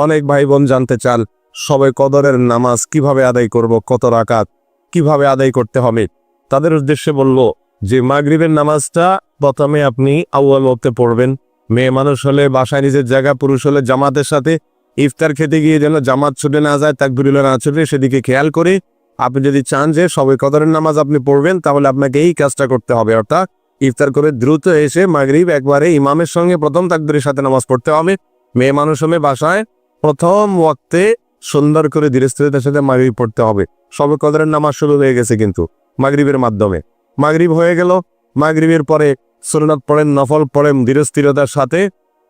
অনেক ভাই বোন জানতে চান সবে কদরের নামাজ কিভাবে আদায় করব, কত রাকাত কিভাবে আদায় করতে হবে। তাদের উদ্দেশ্যে বলবো যে মাগরিবের নামাজটা প্রথমে আপনি আউয়াল ওয়াক্তে পড়বেন। মেয়ে মানুষ হলে বাসায় নিজের জায়গা, পুরুষ হলে জামাতের সাথে ইফতার খেতে গিয়ে যেন জামাত ছুটে না যায়, তাকবীরুল্লাহ না ছুটে, সেদিকে খেয়াল করে আপনি যদি চান যে সবে কদরের নামাজ আপনি পড়বেন, তাহলে আপনাকে এই কাজটা করতে হবে। অর্থাৎ ইফতার করে দ্রুত এসে মাগরিব একবারে ইমামের সঙ্গে প্রথম তাকবীরের সাথে নামাজ পড়তে হবে। মেয়ে মানুষ হলে বাসায় প্রথম ওয়াক্তে সুন্দর করে ধীরে স্থিরতার সাথে মাগরিব পড়তে হবে। সবে কদরের নামাজ শুরু হয়ে গেছে কিন্তু মাগরিবের মাধ্যমে। মাগরিব হয়ে গেল, মাগরিবের পরে সুন্নাত পড়েন, নফল পড়েন ধীরে স্থিরতার সাথে,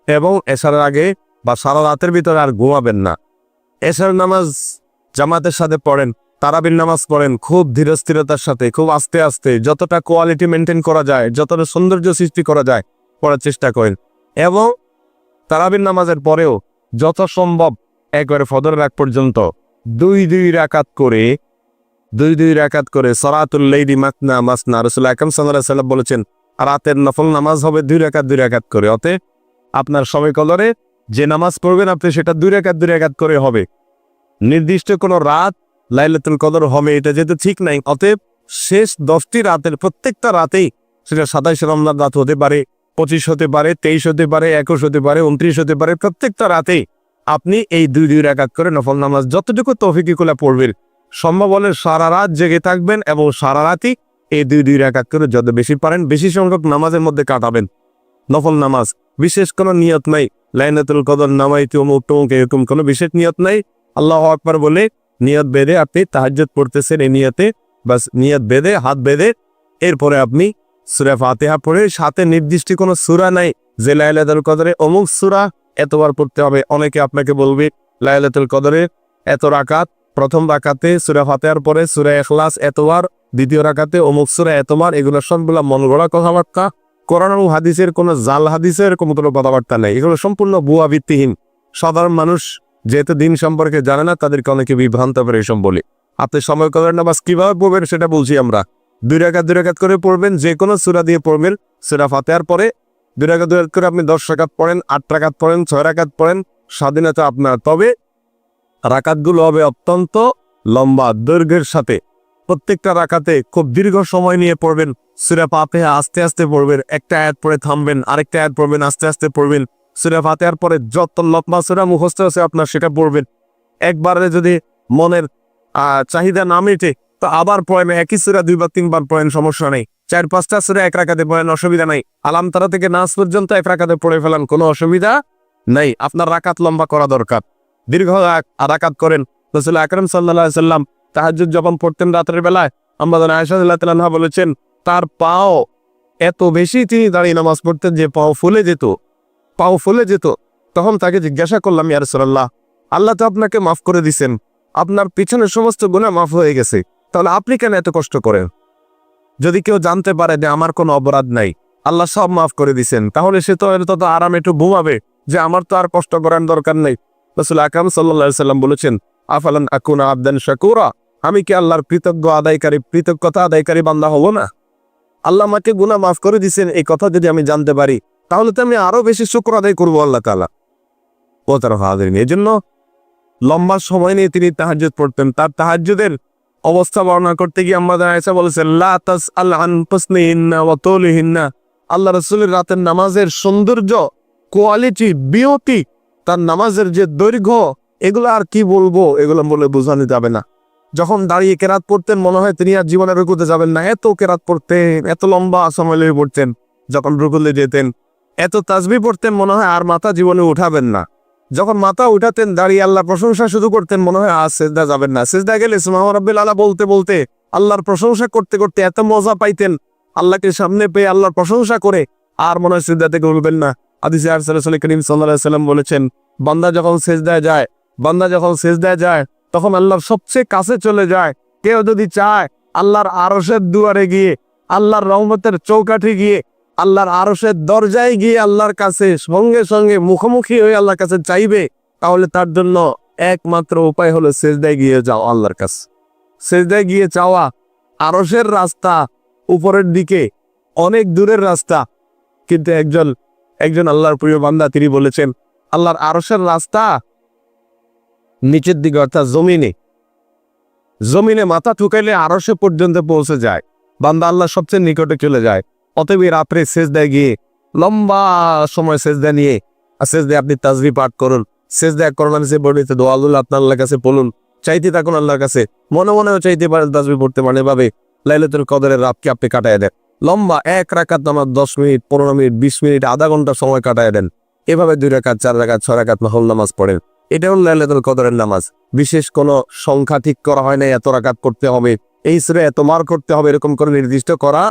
এবং এশারের আগে বা সারা রাতের ভিতরে আর ঘুমাবেন না। এশার নামাজ জামাতের সাথে পড়েন, তারাবির নামাজ পড়েন খুব ধীরে স্থিরতার সাথে, খুব আস্তে আস্তে, যতটা কোয়ালিটি মেনটেন করা যায়, যতটা সৌন্দর্য সৃষ্টি করা যায় পড়ার চেষ্টা করেন। এবং তারাবির নামাজের পরেও যত সম্ভব একবারে ফজরের আগ পর্যন্ত দুই দুই রাকাত করে সলাতুল লাইলি মাসনা মাসনা, রাসূল আকরাম সাল্লাল্লাহু আলাইহি ওয়াসাল্লাম বলেছেন রাতের নফল নামাজ হবে দুই রাকাত করে। অতএব আপনার সবে কদরে যে নামাজ পড়বেন আপনি সেটা দুই রাকাত করে হবে। নির্দিষ্ট কোনো রাত লাইলাতুল কদর হবে এটা যেহেতু ঠিক নাই, অতএব শেষ 10টি রাতের প্রত্যেকটা রাতেই, সেটা 27 রমজান রাত হতে পারে, 25 হতে পারে, 23 হতে পারে, 21 হতে পারে, 29 হতে পারে, প্রত্যেকটা রাতেই আপনি এই দুই রাকাত করে নফল নামাজ যতটুকু তৌফিক করে পড়বেন। সম্ভব হলে সারা রাত জেগে থাকবেন এবং সারা রাতই এই দুই রাকাত করে যত বেশি পারেন বেশি সংখ্যক নামাজের মধ্যে কাটাবেন। নফল নামাজ বিশেষ কোনো নিয়ত নাই, লাইলাতুল কদর নামাইতে অমুক টমুক এরকম কোনো বিশেষ নিয়ত নাই। আল্লাহু আকবার বলে নিয়ত বেঁধে আপনি তাহাজ্জুদ পড়তেছেন, এই নিয়তে বাস নিয়ত বেঁধে হাত বেঁধে এরপরে আপনি সূরা ফাতিহা পড়ে, সাথে নির্দিষ্ট কোনো সূরা নাই যে লাইলাতুল কদরে অমুক সূরা এতবার পড়তে হবে। অনেকে আপনাকে বলবে লাইলাতুল কদরে এত রাকাত, প্রথম রাকাতে সূরা ফাতিহার পরে সূরা ইখলাস এতবার, দ্বিতীয় রাকাতে অমুক সূরা এতবার। এগুলো সবগুলা মন গড়া কথাবার্তা, কোরআন ও হাদিসের কোনো জাল হাদিসের কোনো কথাবার্তা নেই। এগুলো সম্পূর্ণ ভুয়া ভিত্তিহীন। সাধারণ মানুষ যেহেতু দিন সম্পর্কে জানে না, তাদেরকে অনেকে বিভ্রান্ত করে এসব বলে। আপনি সময় কদরের নামাজ কিভাবে পড়বেন সেটা বলছি আমরা। দুই রাকাত করে পড়বেন, যে কোনো সূরা দিয়ে পড়বেন। সূরা ফাতিহার পরে দুই রাকাত করে আপনি 10 রাকাত পড়েন, 8 রাকাত পড়েন, 6 রাকাত পড়েন, স্বাধীনতা আপনার। তবে রাকাতগুলো হবে অত্যন্ত লম্বা দৈর্ঘ্যের সাথে। প্রত্যেকটা রাকাতে খুব দীর্ঘ সময় নিয়ে পড়বেন। সূরা ফাতিহা আস্তে আস্তে পড়বেন, একটা আয়াত পড়ে থামবেন, আরেকটা আয়াত পড়বেন, আস্তে আস্তে পড়বেন। সূরা ফাতিহার পরে যত লম্বা সূরা মুখস্থ আছে আপনার সেটা পড়বেন। একবারে যদি মনের চাহিদা না মেটে তো আবার পড়েন, একই সূরা 2 বা 3 বার পড়েন, সমস্যা নেই। 4-5টা সূরা এক রাকাতে পড়েন, অসুবিধা নাই। আলাম তারা থেকে নাস পর্যন্ত এক রাকাতে পড়ে ফেলান, কোনো অসুবিধা নাই। আপনার রাকাত লম্বা করা দরকার, দীর্ঘ রাকাত করেন। রাসূল আকরাম সাল্লাল্লাহু আলাইহি ওয়াসাল্লাম তাহাজ্জুদ যখন পড়তেন রাতের বেলায়, আম্মা জান আয়েশা রাদিয়াল্লাহু তাআলা আনহা বলেছেন তার পাও এত বেশি তিনি দাঁড়িয়ে নামাজ পড়তেন যে পাও ফুলে যেত। তখন তাকে জিজ্ঞাসা করলাম, ইয়া রাসূলুল্লাহ, আল্লাহ তো আপনাকে মাফ করে দিয়েছেন, আপনার পিছনের সমস্ত গুনাহ মাফ হয়ে গেছে, তাহলে আপনি কেন এত কষ্ট করেন? যদি কেউ জানতে পারে যে আমার কোনো অপরাধ নাই, আল্লাহ সব মাফ করে দিয়েছেন, তাহলে সে তো আরামে একটু ঘুমাবে, যে আমার তো আর কষ্ট করার দরকার নেই। রাসূল আকরাম সাল্লাল্লাহু আলাইহি ওয়াসাল্লাম বলেছেন, আফালান আকুনা আবদান শাকুরা, আমি কি আল্লাহর কৃতজ্ঞতা আদায়কারী বান্দা হব না? আল্লাহ আমাকে গুনাহ মাফ করে দিয়েছেন এই কথা যদি আমি জানতে পারি, তাহলে তো আমি আরো বেশি শুকর আদায় করবো আল্লাহ তাআলা। ও তার হাজিরিন, এই জন্য লম্বা সময় নিয়ে তিনি তাহাজ্জুদ পড়তেন। তার তাহাজ্জুদের অবস্থা বর্ণনা করতে গিয়ে আম্মা জান আয়েশা বলেছেন, লা তাসআল আন হুসনিহিন্না ওয়া তুলিহিন্না, আল্লাহ রাসূলের রাতের নামাজের সৌন্দর্য, কোয়ালিটি, বিউটি, তার নামাজের যে দৈর্ঘ্য, এগুলো আর কি বলবো, এগুলো বলে বোঝানো যাবে না। যখন দাঁড়িয়ে কেরাত পড়তেন মনে হয় তিনি আর জীবনে রুকুতে যাবেন না, এত কেরাত পড়তেন, এত লম্বা সময় লেগে পড়তেন। যখন রুকুতে যেতেন এত তাসবিহ পড়তেন মনে হয় আর মাথা জীবনে উঠাবেন না। যখন মাথা উঠাতেন দাঁড়িয়ে আল্লাহর প্রশংসা শুধু করতেন, মনে হয় আর সেজদা যাবেন না। সেজদা গেলে সুবহান রাব্বিল আলা বলতে বলতে আল্লাহর প্রশংসা করতে করতে এত মজা পাইতেন, আল্লাহকে সামনে পেয়ে আল্লাহর প্রশংসা করে আর মনে হয় সেজদা থেকে উঠবেন না। হাদিসে রাসূল করিম সাল্লাল্লাহু আলাইহি ওয়াসাল্লাম বলেছেন, বান্দা যখন সেজদায় যায় তখন আল্লাহর সবচেয়ে কাছে চলে যায়। কেউ যদি চায় আল্লাহর আরশের দুয়ারে গিয়ে, আল্লাহর রহমতের চৌকাঠে গিয়ে, আল্লাহর আরশের দরজায় গিয়ে আল্লাহর কাছে সঙ্গে সঙ্গে মুখোমুখি হয়ে আল্লাহর কাছে চাইবে, তাহলে তার জন্য একমাত্র উপায় হলো সেজদায় গিয়ে যাও আল্লাহর কাছে। সেজদায় গিয়ে চাওয়া। আরশের রাস্তা উপরের দিকে, অনেক দূরের রাস্তা, কিন্তু একজন আল্লাহর প্রিয় বান্দা তিনি বলেছেন আল্লাহর আরশের রাস্তা নিচের দিকে অর্থাৎ জমিনে মাথা ঠুকাইলে আরশে পর্যন্ত পৌঁছে যায়, বান্দা আল্লাহ সবচেয়ে নিকটে চলে যায়। অতএব রাত্রে সেজদায় গিয়ে লম্বা সময় সেজদা নিয়ে সেজদায় আপনি তাসবিহ পাঠ করুন, সেজদায় করোনা সে বর্ণিত দোয়াগুলো আপনার আল্লাহর কাছে বলুন, চাইতে থাকুন আল্লাহর কাছে, মনে মনেও চাইতে পারেন, তাসবিহ পড়তে পারেন। এভাবে লাইলাতুল কদরের রাতকে আপনি কাটায় দেন। লম্বা এক রাকাত নামাজ 10 মিনিট, 15 মিনিট, 20 মিনিট, আধা ঘন্টা সময় কাটায় দেন। এভাবে 2 রাকাত, 4 রাকাত, 6 রাকাত নফল নামাজ পড়েন। এটা হল লাইলাতুল কদরের নামাজ। বিশেষ কোনো সংখ্যা ঠিক করা হয় নাই, এত রাকাত করতে হবে, এই সূরা এত মার করতে হবে, এরকম করে নির্দিষ্ট করা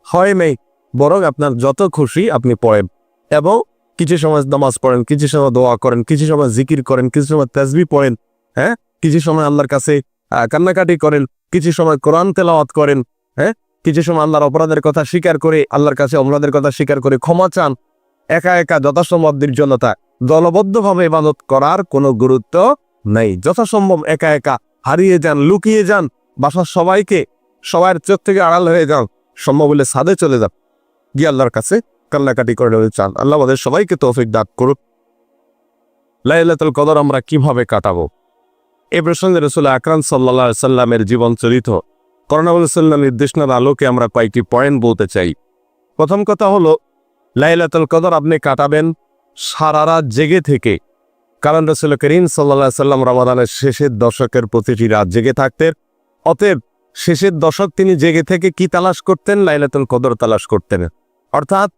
হয় নাই। বরং আপনার যত খুশি আপনি পড়েন এবং কিছু সময় নামাজ পড়েন, কিছু সময় দোয়া করেন, কিছু সময় জিকির করেন, কিছু সময় তাসবিহ পড়েন, হ্যাঁ, কিছু সময় আল্লাহর কাছে কান্নাকাটি করেন, কিছু সময় কোরআন তেলাওয়াত করেন, হ্যাঁ, কিছু সময় আল্লাহর অপরাধের কথা স্বীকার করে, আল্লাহর কাছে অপরাধের কথা স্বীকার করে ক্ষমা চান। একা একা যথাসম্ভব নির্জনতা, দলবদ্ধভাবে ইবাদত করার কোনো গুরুত্ব নেই। যথাসম্ভব একা একা হারিয়ে যান, লুকিয়ে যান, বাসার সবার চোখ থেকে আড়াল হয়ে যান, সম্ভব হলে ছাদে চলে যান, গিয়ে আল্লাহর কাছে কান্নাকাটি করে চান। আল্লাহ আমাদের সবাইকে তৌফিক দান করুক। লাইলাতুল কদর আমরা কিভাবে কাটাবো, এ প্রসঙ্গে রাসূল আকরাম সাল্লাল্লাহু আলাইহি সাল্লামের জীবন চরিত্র করোনাবুল্লাহ নির্দেশনার আলোকে আমরা কয়েকটি পয়েন্ট বলতে চাই। প্রথম কথা হলো, লাইলাতুল কদর আপনি কাটাবেন সারা রাত জেগে থেকে। কারণ রাসূল করিম সাল্লাল্লাহু আলাইহি সাল্লাম রমাদানের শেষের দশকের প্রতিটি রাত জেগে থাকতেন। অতএব শেষের দশক তিনি জেগে থেকে কি তালাশ করতেন? লাইলাতুল কদর তালাশ করতেন। অর্থাৎ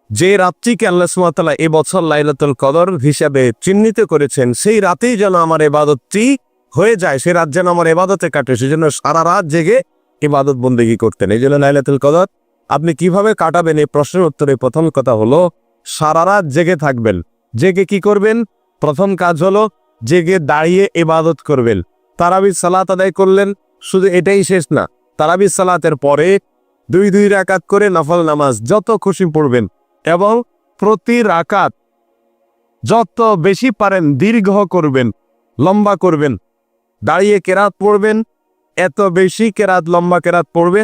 যে রাতটিকে আল্লাহ সুবহানাহু ওয়া তাআলা এবছর লাইলাতুল কদর হিসাবে চিহ্নিত করেছেন, সেই রাতেই যেন আমার ইবাদতটি হয়ে যায়, সেই রাত যেন আমার ইবাদতে কাটে, সেজন্য সারা রাত জেগে ইবাদত বন্দেগী করতেন। এই জন্য লাইলাতুল কদর আপনি কিভাবে কাটাবেন, এই প্রশ্নের উত্তরে প্রথম কথা হলো সারা রাত জেগে থাকবেন। জেগে কি করবেন? প্রথম কাজ হলো জেগে দাঁড়িয়ে ইবাদত করবেন। তারাবিহ সালাত আদায় করলেন, শুধু এটাই শেষ না, তারাবিহ সালাতের পরে 2 রাকাত করে নফল নামাজ যত খুশি পড়বেন এবং প্রতি রাকাত যত বেশি পারেন দীর্ঘ করবেন, লম্বা করবেন। দাঁড়িয়ে কেরাত পড়বেন, এত বেশি কেরাত, লম্বা কেরাত পড়বে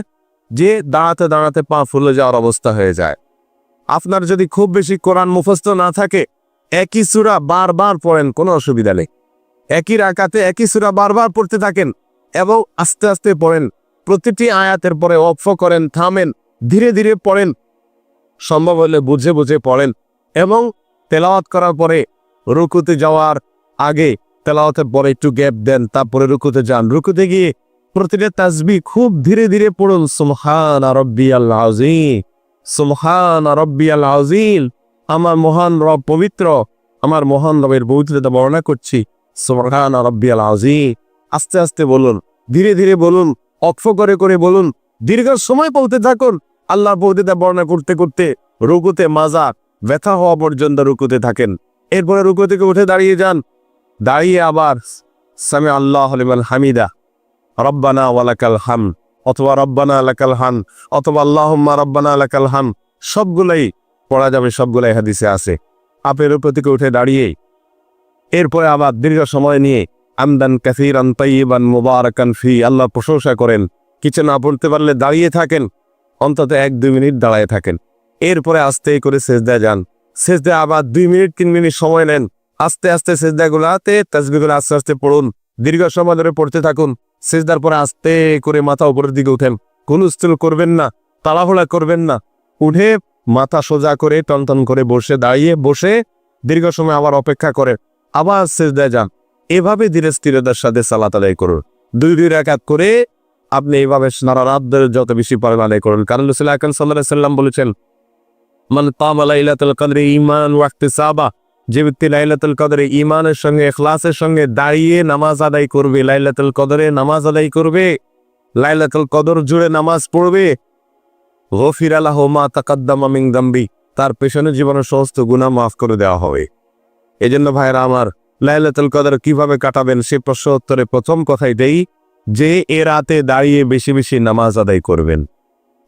যে দাঁড়াতে দাঁড়াতে পা ফুলে যাওয়ার অবস্থা হয়ে যায়। আপনার যদি খুব বেশি কোরআন মুখস্থ না থাকে, একই সূরা বারবার পড়েন, কোনো অসুবিধা নেই। একই রাকাতে একই সূরা বারবার পড়তে থাকেন এবং আস্তে আস্তে পড়েন। প্রতিটি আয়াতের পরে ওয়াকফ করেন, থামেন, ধীরে ধীরে পড়েন, সম্ভব হলে বুঝে বুঝে পড়েন। এবং তেলাওয়াত করার পরে রুকুতে যাওয়ার আগে তেলাওয়াতের পরে একটু গ্যাপ দেন, তারপরে রুকুতে যান। রুকুতে গিয়ে প্রতিটা তাসবিহ খুব ধীরে ধীরে পড়ুন। সুবহান রাব্বিয়াল আযীম, সুবহান রাব্বিয়াল আযীম। আমার মহান রব পবিত্র, আমার মহান রবের পবিত্রতা বর্ণনা করছি। সুবহান রাব্বিয়াল আযীম। আস্তে আস্তে বলুন, ধীরে ধীরে বলুন, ওয়াকফ করে করে বলুন, দীর্ঘ সময় বলতে থাকুন। আল্লাহর পবিত্রতা বর্ণনা করতে করতে রুকুতে মাজা ব্যথা হওয়া পর্যন্ত রুকুতে থাকেন। এরপরে রুকু থেকে উঠে দাঁড়িয়ে যান। দাঁড়িয়ে আবার সামি আল্লাহু লিমান হামিদা, রব্বানা ওয়ালাকাল হামদ, অথবা রব্বানা লাকাল হামদ, অথবা আল্লাহুম্মা রব্বানা লাকাল হামদ, সবগুলাই পড়া যাবে, সবগুলাই হাদিসে আছে। আপনি রুকু থেকে উঠে দাঁড়িয়ে এরপরে আবার দীর্ঘ সময় নিয়ে আমদান কাসীরান তাইয়িবান মুবারাকান ফি, আল্লাহ প্রশংসা করেন। কিছু না পড়তে পারলে দাঁড়িয়ে থাকেন, অন্তত 1-2 মিনিট দাঁড়ায় থাকেন। এরপরে আস্তে করে সেজদায় যান। সেজদায় আবার 2 মিনিট 3 মিনিট সময় নেন। আস্তে আস্তে সেজদাগুলোতে তাসবিহগুলো আস্তে আস্তে পড়ুন, দীর্ঘ সময় ধরে পড়তে থাকুন। সেজদার পরে আস্তে করে মাথা উপরের দিকে উঠেন, কোনো স্থির করবেন না, তাড়াহুড়া করবেন না। উঠে মাথা সোজা করে টনটন করে দাঁড়িয়ে বসে দীর্ঘ সময় আবার অপেক্ষা করে আবার সেজদায় যান। এভাবে ধীরে স্থিরতার সাথে সালাত আদায় করুন। 2 রাকাত করে আপনি এইভাবে সারা রাত ধরে যত বেশি পারেন আদায় করুন। কারণ রাসূল আকরাম সাল্লাল্লাহু আলাইহি সাল্লাম বলেছেন, মান কামা লাইলাতুল কদরি ঈমানান ওয়া ইহতিসাবা, যে ব্যক্তি লাইলাতুল কদরে ঈমানের সঙ্গে ইখলাসের সঙ্গে দাঁড়িয়ে নামাজ আদায় করবে, লাইলাতুল কদরে নামাজ আদায় করবে, লাইলাতুল কদর জুড়ে নামাজ পড়বে, গফিরা লাহু মা তাকাদ্দামা মিন যামবি, তার পেছনে জীবনের সমস্ত গুনাহ মাফ করে দেওয়া হবে। এজন্য ভাইরা আমার, লাইলাতুল কদর কিভাবে কাটাবেন সে প্রশ্ন উত্তরে প্রথম কথাই দেই যে এ রাতে দাঁড়িয়ে বেশি বেশি নামাজ আদায় করবেন।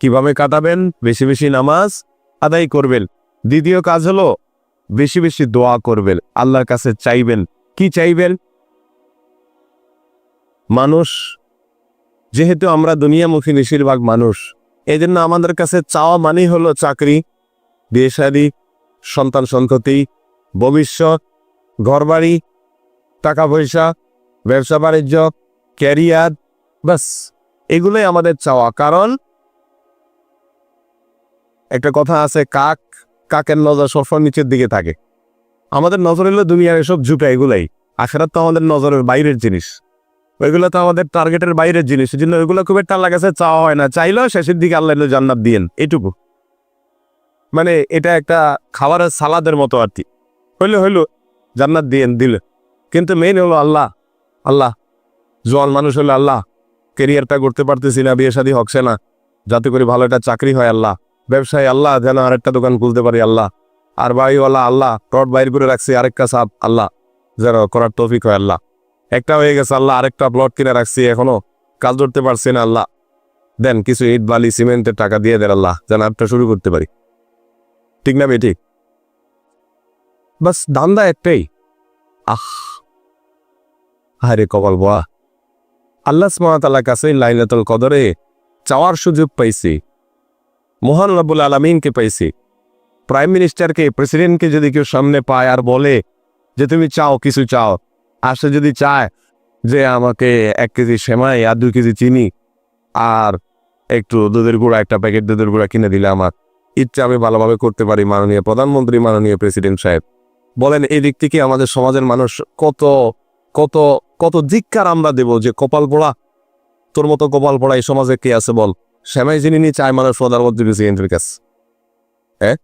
কিভাবে কাটাবেন? বেশি বেশি নামাজ আদায় করবেন। দ্বিতীয় কাজ হলো বেশি বেশি দোয়া করবেন, আল্লাহর কাছে চাইবেন। কি চাইবেন? মানুষ যেহেতু আমরা দুনিয়ামুখী বেশিরভাগ মানুষ, এজন্য আমাদের কাছে চাওয়া মানেই হলো চাকরি, বিয়ে শাদী, সন্তান সন্ততি, ভবিষ্যৎ, ঘরবাড়ি, টাকা পয়সা, ব্যবসা বাণিজ্য, ক্যারিয়ার, বাস এগুলোই আমাদের চাওয়া। কারণ একটা কথা আছে, কাকের নজর সবসময় নিচের দিকে থাকে। আমাদের নজর এলো দুনিয়ার এসব ঝুঁকা, এগুলাই। আখেরাত তো আমাদের নজরের বাইরের জিনিস, ওইগুলো তো আমাদের টার্গেটের বাইরের জিনিস। এই জন্য ওইগুলো খুব একটা আল্লাহর কাছে চাওয়া হয় না। চাইলেও শেষের দিকে আল্লাহ জান্নাত দিয়েন, এটুকু। মানে এটা একটা খাবারের সালাদের মতো আর কি। হইলো জান্নাত দিয়েন, দিলে। কিন্তু মেইন হলো আল্লাহ। আল্লাহ জোয়ান মানুষ হলো আল্লাহ, কেরিয়ারটা করতে পারতেছি না, বিয়ে শাদী হচ্ছে না, যাতে করে ভালো একটা চাকরি হয় আল্লাহ, ব্যবসায় আল্লাহ যেন আরেকটা দোকান খুলতে পারি আল্লাহ, আর বাড়িওয়ালা আল্লাহ প্লট বাইর করে রাখছি আরেকটা সাপ আল্লাহ যেন করার তৌফিক হয় আল্লাহ। একটা হয়ে গেছে আল্লাহ, আরেকটা প্লট কিনে রাখছি, এখনো কাজ ধরতে পারছি না আল্লাহ, দেন কিছু ইট বালি সিমেন্টের টাকা দিয়ে দেন আল্লাহ, যেন একটা শুরু করতে পারি। ঠিক না বেঠিক? বাস ধান্দা একটাই। হায়রে কপাল বোয়া, আল্লাহ সুবহানাহু ওয়া তাআলার কাছে লাইলাতুল কদরে চাওয়ার সুযোগ পাইছি, মহান রব্বুল আলামিনকে পাইছি। প্রাইম মিনিস্টারকে, প্রেসিডেন্টকে যদি কেউ সামনে পায় আর বলে যে তুমি চাও, কিছু চাও, আর সে যদি চায় যে আমাকে 1 কেজি সেমাই আর 2 কেজি চিনি আর একটু দুধের গুঁড়া, একটা প্যাকেট দুধের গুঁড়া কিনে দিলে আমার ইচ্ছা আমি ভালোভাবে করতে পারি, মাননীয় প্রধানমন্ত্রী, মাননীয় প্রেসিডেন্ট সাহেব, বলেন এই দিক থেকে আমাদের সমাজের মানুষ কত কত কত ধিক্কার আমরা দেব যে কপাল পোড়া, তোর মতো কপাল পোড়া এই সমাজে কে আছে বল? সেমাই চিনি নিয়ে চায় মানুষ প্রধানমন্ত্রী প্রেসিডেন্টের কাছে। হ্যাঁ,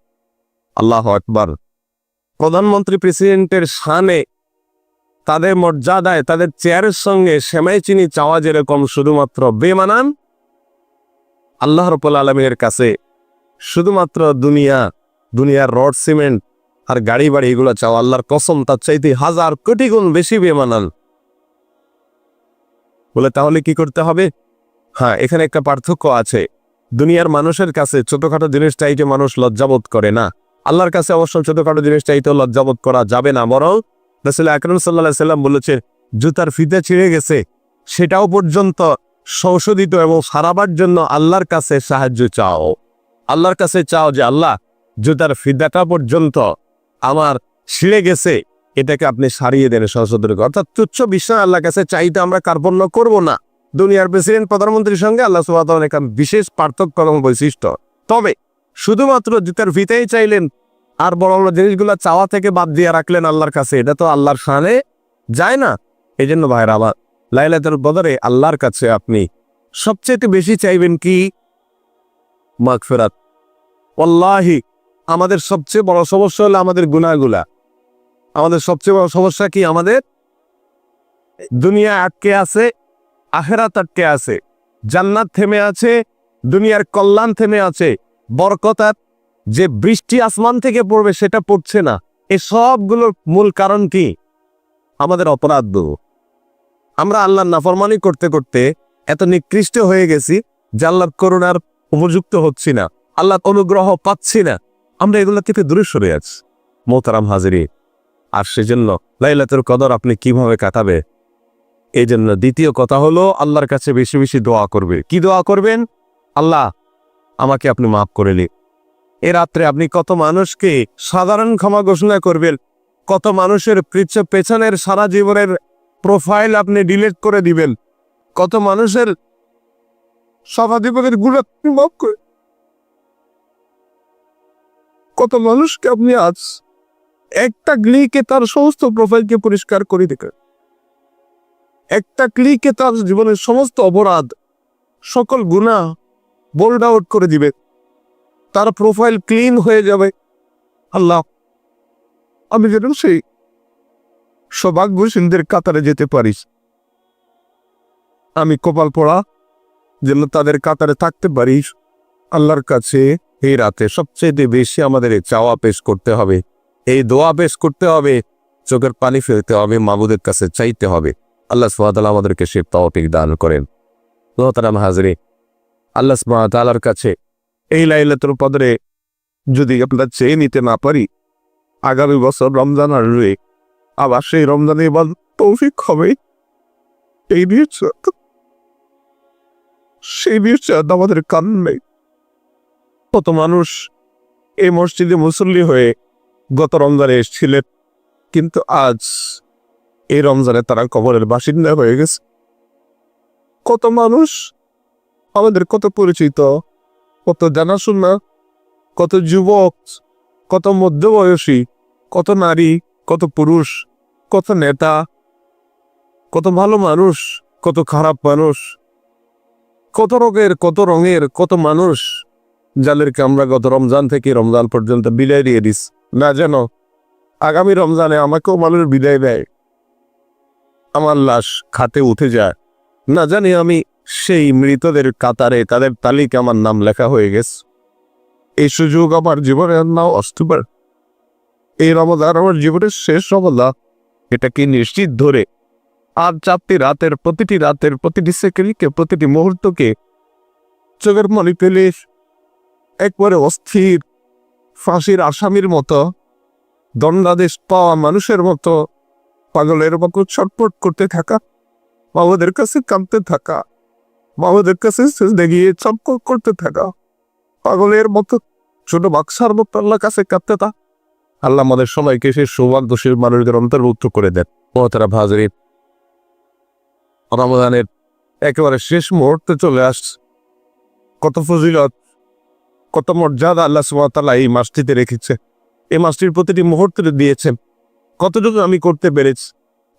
আল্লাহ আকবার। প্রধানমন্ত্রী প্রেসিডেন্টের শানে, তাদের মর্যাদায়, তাদের চেয়ারের সঙ্গে সেমাই চিনি চাওয়া যেরকম শুধুমাত্র বেমানান, আল্লাহ রাব্বুল আলামিনের কাছে শুধুমাত্র দুনিয়ার রড সিমেন্ট আর গাড়ি বাড়ি এগুলো চাওয়া আল্লাহর কসম তার চাইতে 1000 কোটি গুণ বেশি বেমানান। বলে তাহলে কি করতে হবে? হ্যাঁ, এখানে একটা পার্থক্য আছে। দুনিয়ার মানুষের কাছে ছোটখাটো জিনিস চাইতে মানুষ লজ্জাবোধ করে না, আল্লাহর কাছে অবশ্য ছোটখাটো জিনিস চাইতেও লজ্জাবোধ করা যাবে না। বরং রাসূল আকরাম সাল্লাল্লাহু আলাইহি সাল্লাম বলেছে, জুতার ফিতা ছিঁড়ে গেছে সেটাও পর্যন্ত সংশোধিত এবং সারাবার জন্য আল্লাহর কাছে সাহায্য চাও। আল্লাহর কাছে চাও যে আল্লাহ, জুতার ফিতাটা পর্যন্ত আমার ছিঁড়ে গেছে, এটাকে আপনি সারিয়ে দেন সংশোধন করে। অর্থাৎ তুচ্ছ বিষয় আল্লাহর কাছে চাইতে আমরা কার্পণ্য করব না। দুনিয়ার প্রেসিডেন্ট, প্রধানমন্ত্রীর সঙ্গে আল্লাহ সুবহানাহু ওয়া তাআলার একটা বিশেষ পার্থক্য এবং বৈশিষ্ট্য। তবে শুধুমাত্র জুতার ফিতাই চাইলেন আর বড় বড় জিনিসগুলো চাওয়া থেকে বাদ দিয়ে রাখলেন আল্লাহর কাছে, এটা তো আল্লাহর শানে যায় না। এই জন্য ভাইরা আমার, লাইলাতুল কদরে আল্লাহর কাছে আপনি সবচেয়ে বেশি চাইবেন কি? মাগফিরাত। ওয়াল্লাহি আমাদের সবচেয়ে বড় সমস্যা হলো আমাদের গুনাহগুলা। আমাদের সবচেয়ে বড় সমস্যা কি? আমাদের দুনিয়া আটকে আছে, আখিরাত আটকে আছে, জান্নাত থেমে আছে, দুনিয়ার কল্যাণ থেমে আছে, বরকতার যে বৃষ্টি আসমান থেকে পড়বে সেটা পড়ছে না। এই সবগুলোর মূল কারণ কি? আমাদের অপরাধ। আমরা আল্লাহর নাফরমানি করতে করতে এত নিকৃষ্ট হয়ে গেছি যে আল্লাহর করুণার উপযুক্ত হচ্ছি না, আল্লাহর অনুগ্রহ পাচ্ছি না, আমরা এগুলো থেকে দূরে সরে আছি মোহতারাম হাজিরিন। আর সেজন্য লাইলাতুল কদর আপনি কিভাবে কাটাবে? এই জন্য দ্বিতীয় কথা হলো আল্লাহর কাছে বেশি বেশি দোয়া করবে। কি দোয়া করবেন? আল্লাহ আমাকে আপনি মাফ করে নিন। এ রাত্রে আপনি কত মানুষকে সাধারণ ক্ষমা ঘোষণা করবেন, কত মানুষের পেছনের সারা জীবনের প্রোফাইল আপনি ডিলিট করে দিবেন, কত মানুষের সারা জীবনের গুনাহ আপনি মাফ করে, কত মানুষকে আপনি আজ একটা ক্লিকে তার সমস্ত প্রোফাইলকে পরিষ্কার করে দেবেন, একটা ক্লিকে তার জীবনের সমস্ত অপরাধ, সকল গুনাহ বোল্ড আউট করে দিবে, তার প্রোফাইল ক্লিন হয়ে যাবে। আল্লাহ, আমি যেন সেই সৌভাগ্যশীলদের কাতারে যেতে পারি, আমি কপাল পোড়া যেন তাদের কাতারে থাকতে পারি। আল্লাহর কাছে এই রাতে সবচেয়ে বেশি আমাদের চাওয়া পেশ করতে হবে, এই দোয়া পেশ করতে হবে, চোখের পানি ফেলতে হবে, মাবুদের কাছে চাইতে হবে। আল্লাহ সুবহানাহু ওয়া তাআলা আমাদেরকে সে তৌফিক দান করেন। মোহতারাম হাজিরিন, আল্লাহ সুবহানাহু ওয়া তাআলার কাছে এই লাইলাতুল কদরে যদি আমরা চেয়ে নিতে না পারি, আগামী বছর রমজান আসবে, আবার সেই রমজানে এবার তৌফিক হবে, এই নিশ্চয় আমাদের কারণ নেই। কত মানুষ এই মসজিদে মুসল্লি হয়ে গত রমজানে এসেছিলেন, কিন্তু আজ এই রমজানে তারা কবরের বাসিন্দা হয়ে গেছে। কত মানুষ আমাদের, কত পরিচিত, কত জানাশোনা, কত যুবক, কত মধ্যবয়সী, কত নারী, কত পুরুষ, কত নেতা, কত ভালো মানুষ, কত খারাপ মানুষ, কত রঙের কত মানুষ, যাদেরকে আমরা গত রমজান থেকে রমজান পর্যন্ত বিদায় দিয়ে দিস, না যেন আগামী রমজানে আমাকেও মানুষ বিদায় দেয়, আমার লাশ খাতে উঠে যায়, না জানি আমি সেই মৃতদের কাতারে, তাদের তালিকা আমার নাম লেখা হয়ে গেছে। এই সুযোগ আমার জীবনে নাও আসতে পারে। এই রমজান আমার জীবনের শেষ রমজান, এটাকে নিশ্চিত ধরে আর প্রতিটি সেকেন্ডকে, প্রতিটি মুহূর্তকে চোখের মনি পেলে একবারে অস্থির ফাঁসির আসামির মতো, দণ্ডাদেশ পাওয়া মানুষের মতো পাগলের মতো ছটফট করতে থাকা, বাবাদের কাছে কাঁদতে থাকা, বাবাদের কাছে গিয়ে চটপট করতে থাকা, পাগলের মতো ছোট বাক্সার মতো আল্লাহ কাছে কাঁদতে থাকা। আল্লাহ আমাদের সবাইকে সেই সৌভাগ্যশীল মানুষদের অন্তর্ভুক্ত করে দেন। মহতারা ভাজরিন, রমজানের একেবারে শেষ মুহূর্তে চলে আসছে। কত ফজিলত, কত মর্যাদা আল্লাহ সুবহানাহু ওয়া তাআলা এই মাসটিতে রেখেছে, এই মাসটির প্রতিটি মুহূর্তে দিয়েছেন। কতটুকু আমি করতে পেরেছি,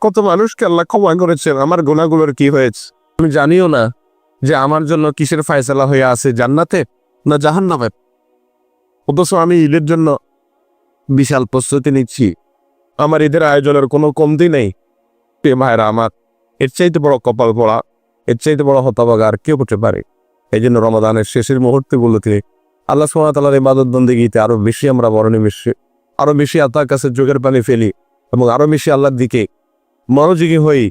কত মানুষকে আল্লাহ ক্ষমা করেছেন, আমার গুনাহগুলোর কি হয়েছে আমি জানিও না যে আমার জন্য কিসের ফয়সালা হয়ে আছে, জান্নাতে না জাহান্নামে। অথচ আমি ঈদের জন্য বিশাল প্রস্তুতি নিচ্ছি, আমার ঈদের আয়োজনের কোনো কমতি নেই। প্রিয় ভাইরা আমার, এর চাইতে বড় কপাল পড়া, এর চাইতে বড় হতভাগা আর কেউ হতে পারে। এই জন্য রমাদানের শেষের মুহূর্তগুলোতে আল্লাহ সুবহানাহু ওয়া তাআলার ইবাদত বন্দেগীতে আরো বেশি আমরা মনোনিবেশে, আরো বেশি আল্লাহর কাছে চোখের পানি ফেলি এবং আরো বেশি আল্লাহর দিকে মনোযোগী হই।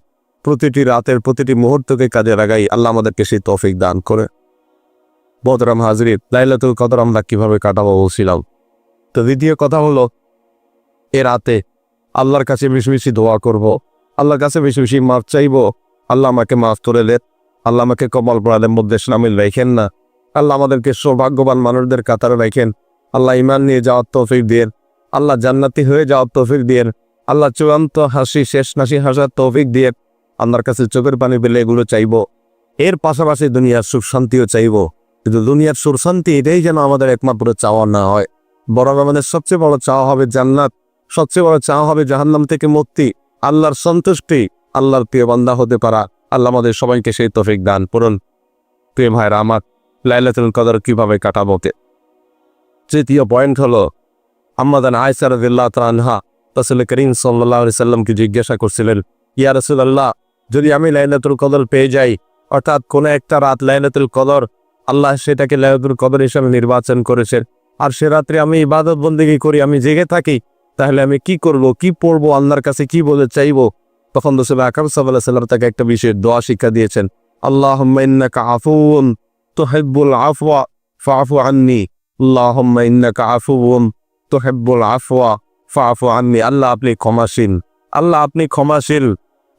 প্রতিটি রাতের প্রতিটি মুহূর্তকে কাজে লাগাই। আল্লাহ আমাদেরকে সেই তৌফিক দান করে। মোহতারাম হাজরিন, লাইলাতুল কদর আমরা কিভাবে কাটাবো বলছিলাম। তো দ্বিতীয় কথা হলো, এ রাতে আল্লাহর কাছে বেশি বেশি দোয়া করব, আল্লাহর কাছে বেশি বেশি মাফ চাইবো। আল্লাহ আমাকে মাফ করে দেন, আল্লাহ আমাকে কমল পড়াদের মধ্যে শামিল রাখেন না, আল্লাহ আমাদেরকে সৌভাগ্যবান মানুষদের কাতারে রাখেন। আল্লাহ ইমান নিয়ে যাওয়ার তৌফিক দিয়েন, আল্লাহ জান্নাতি হয়ে যাওয়ার তৌফিক দিয়েন, আল্লাহ চূড়ান্ত হাসি, শেষ হাসি হাসার তৌফিক দিয়েন। আল্লাহর কাছে চোখের পানি পেলে এগুলো চাইবো। এর পাশাপাশি দুনিয়ার সুখ শান্তিও চাইবো, কিন্তু দুনিয়ার সুখ শান্তি এটাই যেন আমাদের একমাত্র চাওয়া না হয়, বরং আমাদের সবচেয়ে বড় চাওয়া হবে জান্নাত, সবচেয়ে বড় চাওয়া হবে জাহান্নাম থেকে মুক্তি, আল্লাহর সন্তুষ্টি, আল্লাহর প্রিয় বান্দা হতে পারা। আল্লাহ আমাদের সবাইকে সেই তৌফিক দান করুন। প্রিয় ভাইরা আমার, লাইলাতুল কদর কিভাবে কাটাবো? তৃতীয় পয়েন্ট হলো, আম্মাদান আয়েশা রাদিয়াল্লাহু তাআলা আনহা রাসূল করিম সাল্লাল্লাহু আলাইহি সাল্লামকে জিজ্ঞাসা করছিলেন, ইয়া রাসূলুল্লাহ, যদি আমি লাইলাতুল কদর পেয়ে যাই, অর্থাৎ কোন একটা রাত লাইলাতুল কদর, আল্লাহ সেটাকে লাইলাতুল কদর হিসেবে নির্বাচন করেছেন, আর সে রাত্রে আমি ইবাদত বন্দেগী করি, আমি জেগে থাকি, তাহলে আমি কি করব, কি পড়বো, আল্লাহর কাছে কি বলে চাইবো? তখন রাসূল আকরাম সাল্লাল্লাহু আলাইহি সাল্লাম তাকে একটা বিশেষ দোয়া শিক্ষা দিয়েছেন। আল্লাহুম্মা ইন্নাকা আফুউন তুহিব্বুল আফওয়া ফাআফু আন্নী, আল্লাহুম্মা ইন্নাকা আফুউন তুহিব্বুল আফওয়া ফাআফু আন্নী। আল্লাহ আপনি ক্ষমাশীল, আল্লাহ আপনি ক্ষমাশীল,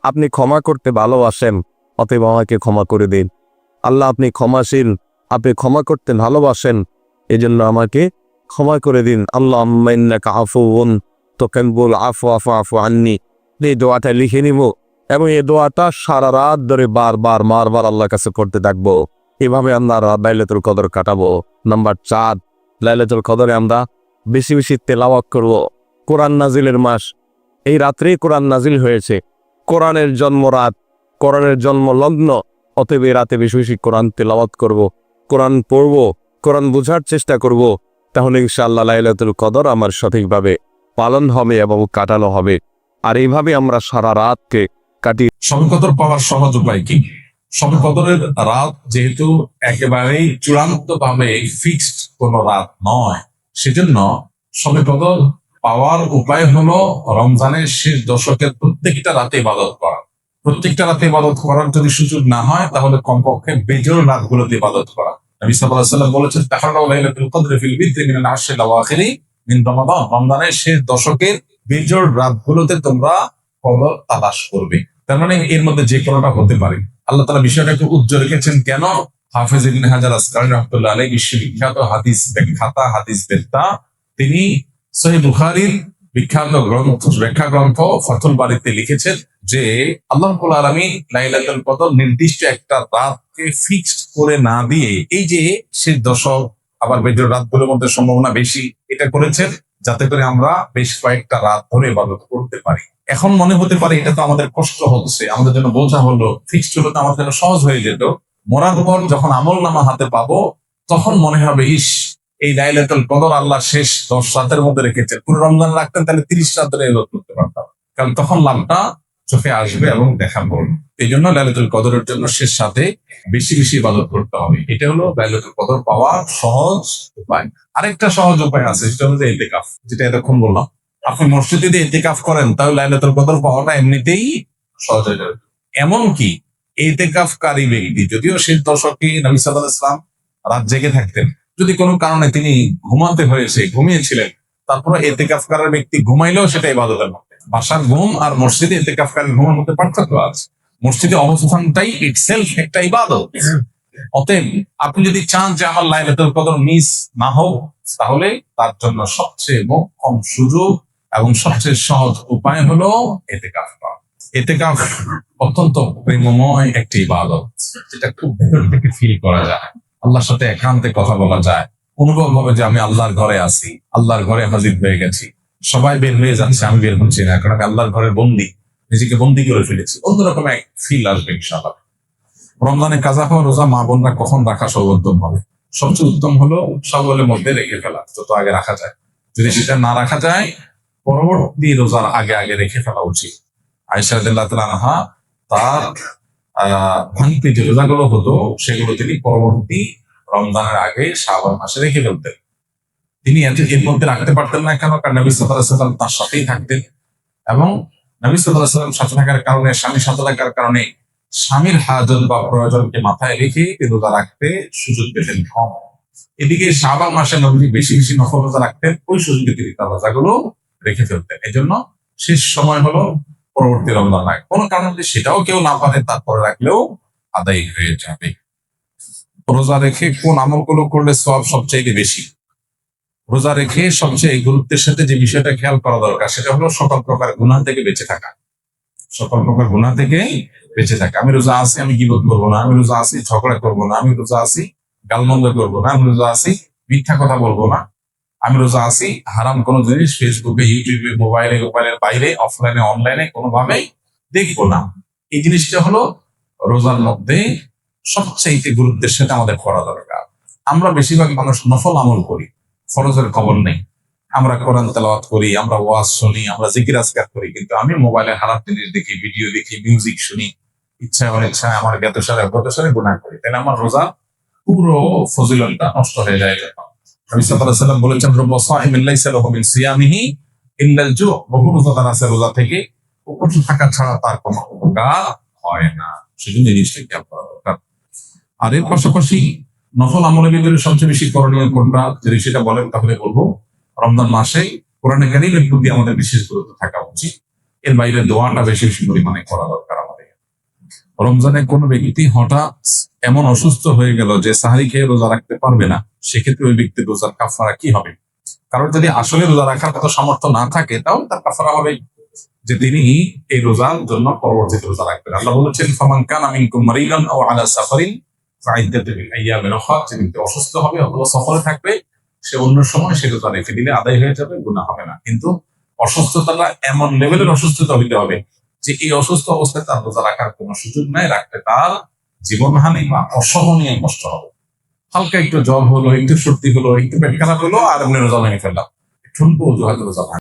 আপনি ক্ষমা করতে ভালোবাসেন, অতএব আমাকে ক্ষমা করে দিন। আল্লাহ আপনি ক্ষমাশীল, আপনি ক্ষমা করতে ভালোবাসেন, এজন্য আমাকে ক্ষমা করে দিন। আল্লাহুম্মা ইন্নাকা আফুউন তুহিব্বুল আফওয়া ফাআফু আন্নী। এই দোয়াটা লিখে নিব এবং এই দোয়াটা সারা রাত ধরে বারবার আল্লাহর কাছে করতে থাকবো। এভাবে আমরা লাইলাতুল কদর কাটাবো। নাম্বার 4, লাইলাতুল কদরে আমরা বেশি বেশি তেলাওয়াত করব। কোরআন নাজিলের মাস, এই রাত্রেই কোরআন নাজিল হয়েছে, কোরআনের জন্ম রাত, কোরআনের জন্ম লগ্ন, অতএব এই রাতে বেশি বেশি কোরআন তেলাওয়াত করব, কোরআন পড়ব, কোরআন বোঝার চেষ্টা করব। তাহলে ইনশাআল্লাহ লাইলাতুল কদর আমার সঠিকভাবে পালন হবে এবং কাটানো হবে। আর এইভাবে আমরা সারা রাতকে কাটি। শবে কদর পাওয়ার সহজ উপায় কি? শবে কদরের রাত যেহেতু একেবারেই চূড়ান্ত ভাবে ফিক্সড কোন রাত নয়, সেজন্য শবে কদর পাওয়ার উপায় হলো রমজানের শেষ দশকের প্রত্যেকটা রাতে ইবাদত করা। প্রত্যেকটা রাতে ইবাদত করার যদি সুযোগ না হয়, তাহলে কমপক্ষে বেজোড় রাতগুলোতে ইবাদত করা। নবী সাল্লাল্লাহু আলাইহি ওয়াসাল্লাম বলেছেন, তাহাররাউ লাইলাতুল কদরি ফিল বিদরি মিনাল আশরিল আওয়াখিরি মিন রমাদান। রমজানের শেষ দশকের বেজোড় রাতগুলোতে তোমরা কদর তালাশ করবে। তার মানে এর মধ্যে যে কোনোটা হতে পারে। আল্লাহ তাআলা বিষয়টাকে উজ্জ্বল রেখেছেন কেন? হাফেজ ইবনে হাজার আসকারী রাহমাতুল্লাহ আলাইহি বিশ্ববিখ্যাত হাদিস ব্যাখ্যাতা, হাদিস বেত্তা, তিনি সহিহ বুখারীর বিখ্যাত গ্রন্থ, ব্যাখ্যা গ্রন্থ ফাতুল বারীতে লিখেছেন, যে আল্লাহ রাব্বুল আলামিন লাইলাতুল কদর নির্দিষ্ট একটা রাতকে ফিক্সড করে না দিয়ে এই যে শেষ দশক আবার বেজর রাতগুলোর মধ্যে সম্ভাবনা বেশি এটা করেছেন যাতে করে আমরা বেশ কয়েকটা রাত ধরে ইবাদত করতে পারি। এখন মনে হতে পারে এটা তো আমাদের কষ্ট হচ্ছে, আমাদের জন্য বোঝা হলো, ফিক্সড হলো তো আমাদের জন্য সহজ হয়ে যেত। মরার পর যখন আমল নামা হাতে পাবো তখন মনে হবে ইস, এই লাইলাতুল কদর আল্লাহ শেষ 10 রাতের মধ্যে রেখেছেন, পুরো রমজান রাখতেন তাহলে 30 রাত ধরে ইবাদত করতে পারতাম, কারণ তখন লাভটা চোখে আসবে এবং দেখা পড়বে। এই জন্য লাইলাতুল কদরের জন্য শেষ সাথে বেশি বেশি ইবাদত করতে হবে। এটা হলো লাইলাতুল কদর পাওয়ার সহজ উপায়। আরেকটা সহজ উপায় আছে, সেটা হলো ইতিকাফ, যেটা এতক্ষণ বললাম। আপনি মসজিদে যদি ইতিকাফ করেন তাহলে লাইলাতুল কদর পাওয়াটা এমনিতেই সহজ হয়ে যাবে। এমনকি ইতিকাফকারী ব্যক্তি যদিও শেষ দশকে নবী সাল্লাল্লাহু আলাইহি ওয়াসাল্লাম রাত জেগে থাকতেন, যদি কোনো কারণে তিনি ঘুমাতে হয়েছে, ঘুমিয়েছিলেন, তারপরে ইতিকাফকারী ব্যক্তি ঘুমাইলেও সেটা ইবাদতের মধ্যে। বাসার ঘুম আর মসজিদে ইতিকাফকারী ঘুমের মধ্যে পার্থক্য আছে। মসজিদে অবস্থানটাই ইটসেলফ একটা ইবাদত। অতএব আপনি যদি চান যে আমার লাইলাতুল কদর মিস না হোক, তাহলে তার জন্য সবচেয়ে মোক্ষম সুযোগ এবং সবচেয়ে সহজ উপায় হলো ইতিকাফ করা। ইতিকাফ অত্যন্ত প্রেমময় একটি ইবাদত, যেটা খুব ভেতর থেকে ফিল করা যায়, আল্লাহর সাথে একান্তে কথা বলা যায়, অনুভব হবে যে আমি আল্লাহর ঘরে আছি, আল্লাহর ঘরে হাজির হয়ে গেছি। সবাই বের হয়ে যাচ্ছে, আমি বের হচ্ছি না, কারণ আমি আল্লাহর ঘরের বন্দী, নিজেকে বন্দী করে ফেলেছি। অন্যরকম এক ফিল আসবে ইনশাআল্লাহ। রমজানে কাজা হওয়া রোজা মা বোনরা কখন রাখা সর্বোত্তম হবে? সবচেয়ে উত্তম হলো সওয়ালের মধ্যে রেখে ফেলা, যত আগে রাখা যায়। যদি সেটা না রাখা যায়, পরবর্তী রোজার আগে আগে রেখে ফেলা উচিত। আয়েশা রাদিয়াল্লাহু তাআলা আনহা তার ভাঙতি যে রোজাগুলো হতো সেগুলো তিনি পরবর্তী রমজানের আগে শাবান মাসে রেখে ফেলতেন। তিনি এর মধ্যে রাখতে পারতেন না কেন? কারণ নবী সাল্লাল্লাহু আলাইহি ওয়াসাল্লাম তার সাথেই থাকতেন, এবং নবী সাল্লাল্লাহু আলাইহি ওয়াসাল্লাম সাথে থাকার কারণে, স্বামীর সাথে থাকার কারণে স্বামীর হাজত বা প্রয়োজনকে মাথায় রেখে রোজা রাখতে সুযোগ পেতেন কম। এদিকে শাবান মাসে নবী বেশি বেশি নফল রোজা রাখতেন, ওই সুযোগে তিনি তার রোজাগুলো রেখে ফেলতেন। এই জন্য শেষ সময় হলো পরবর্তী রমজান রাখ। কোনো কারণে যদি সেটাও কেউ না পারে, তারপরে রাখলেও আদায় হয়ে যাবে। রোজা রেখে কোন আমলগুলো করলে সওয়াব সবচেয়ে বেশি? রোজা রেখে সবচেয়ে গুরুত্বের সাথে যে বিষয়টা খেয়াল করা দরকার, সেটা হলো সকল প্রকার গুনাহ থেকে বেঁচে থাকা। সকল প্রকার গুনাহ থেকে বেঁচে থাকা। আমি রোজা আছি, আমি গীবত করবো না, আমি রোজা আছি ঝগড়া করবো না, আমি রোজা আছি গালমন্দ করবো না, আমি রোজা আছি মিথ্যা কথা বলবো না, আমি রোজা আছি হারাম কোনো জিনিস ফেসবুকে, ইউটিউবে, মোবাইলের বাইরে, অফলাইনে, অনলাইনে কোনোভাবেই দেখবো না। এই জিনিসটা হলো রোজার মধ্যে সবচেয়ে গুরুত্বের সাথে আমাদের করা দরকার। আমরা বেশিরভাগ মানুষ নফল আমল করি, ফরজের খবর নেই। আমরা কোরআন তেলাওয়াত করি, আমরা ওয়াজ শুনি, আমরা জিকির আজকার করি, কিন্তু আমি মোবাইলে খারাপ জিনিস দেখি, ভিডিও দেখি, মিউজিক শুনি, ইচ্ছায় অনিচ্ছায় আমার জ্ঞাতসারে গুনাহ করি, তাহলে আমার রোজা পুরো ফজিলতটা নষ্ট হয়ে যায়। নবী সাল্লাল্লাহু আলাইহি ওয়াসাল্লাম বলেছেন, রব্বু সাইমিন লাইসা লাহু মিন সিয়ামিহি ইল্লাল জু', বহু রোজাদার আছে রোজা থেকে উপোস থাকা ছাড়া তার কোনো উপকার হয় না। সেজন্য জিনিসটা খেয়াল করা দরকার। আর এর পাশাপাশি নফল আমলের ভিতরে সবচেয়ে বেশি করণীয় কোনটা, যদি সেটা বলেন তাহলে বলবো রমজান মাসে কোরআনে কারীমের প্রতি আমাদের বিশেষ গুরুত্ব থাকা উচিত। এর বাইরে দোয়াটা বেশি বেশি পরিমাণে করা দরকার আমাদের। রমজানে কোনো ব্যক্তি হঠাৎ এমন অসুস্থ হয়ে গেল যে সাহারি খেয়ে রোজা রাখতে পারবে না, সেক্ষেত্রে ওই ব্যক্তির রোজার কাফারা কি হবে? কারণ যদি আসলে রোজা রাখার মতো সামর্থ্য না থাকে, তাহলে তার কাফারা হবে যে তিনি এই রোজার জন্য পরবর্তীতে রোজা রাখবেন। আল্লাহ বলেছেন, ফামান কানা মিনকুম মারিদান আও আলা সাফারিন ফাইদ্দাতুন মিন আইয়ামিন উখরা, যে ব্যক্তি অসুস্থ হবে অথবা সফরে থাকবে, সে অন্য সময় সে রোজা রেখে দিলে আদায় হয়ে যাবে, গুনাহ হবে না। কিন্তু অসুস্থতাটা এমন লেভেলের অসুস্থতা হইতে হবে যে এই অসুস্থ অবস্থায় তার রোজা রাখার কোনো সুযোগ নাই, রাখতে তার জীবনহানি বা অসহনীয় কষ্ট হবে। হালকা একটু জ্বর হলো, একটু সর্দি হলো, একটু পেট খারাপ হলো, আর এমনি রোজা ভেঙে ফেললাম, ঠুনকো অজুহাতে রোজা ভাঙে।